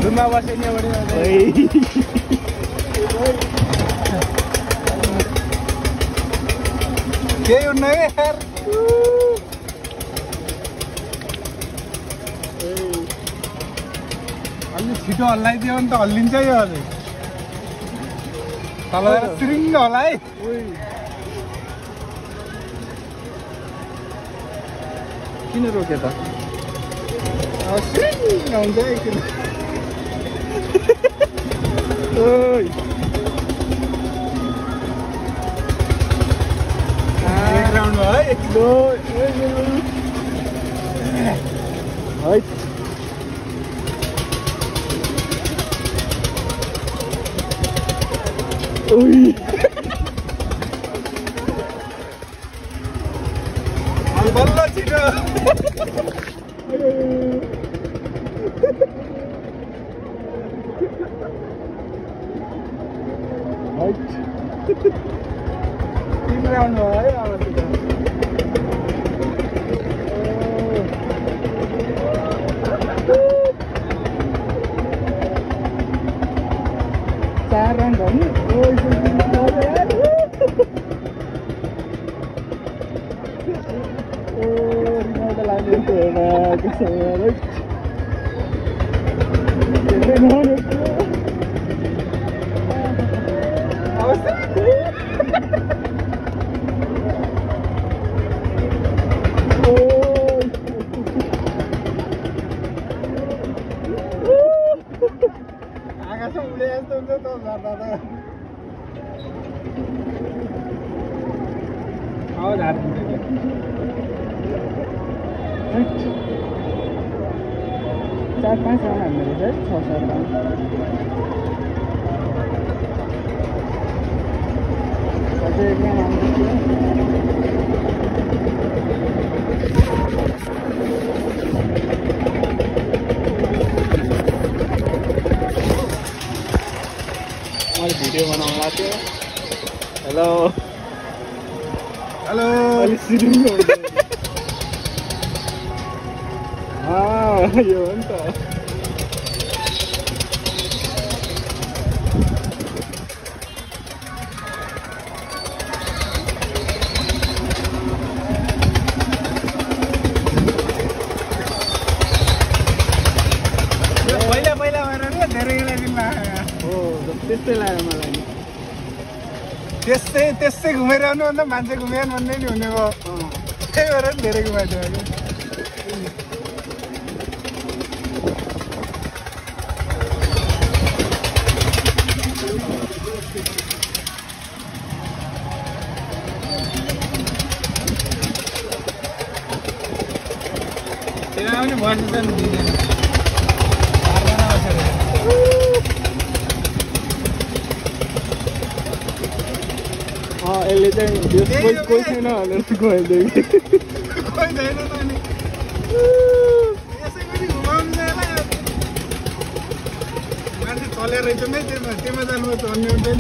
रुममा बसेँ नि केही हुन्न है यार अलि छिटो हल्लाइदियो भने त हल्लिन्छ यो अझै तल सिरिङ्ग होला है किन रोके त सिरिङ्ग हुन्छ है किन एक राउन्ड भयो है बल्ल छिटो तीन राउन्ड भयो है अब चार राउन्ड हो नि आकाशमा उडे जस्तो हुन्छ त झर्दा त आवाज हारिदिन्छ चार पाँच राउन्ड हान्नु रहेछ 6-7 राउन्ड अझै एक राउन्ड हान्दैछु भिडियो बनाउनु लाग्छ हेलो हेलो अलि सिरिङ हो यो हो नि त पहिला पहिला भएर नि धेरै दिन लाग्यो हो त्यस्तै लाग्यो मलाई नि त्यस्तै घुमिरहनु अन्त मान्छे घुमिरहनु भन्ने नि हुने भयो त्यही भएर नि धेरै घुमाइदियो अहिले त्यहाँ पनि बस्नु त दिँदैन यसले चाहिँ कोही छैन भनेर गइदियो कि कोही छैन त अनि यसै पनि घुमाउनु जाला मान्छे चलेर रहेछ नै त्यसमा जानु त भन्ने हुँदैन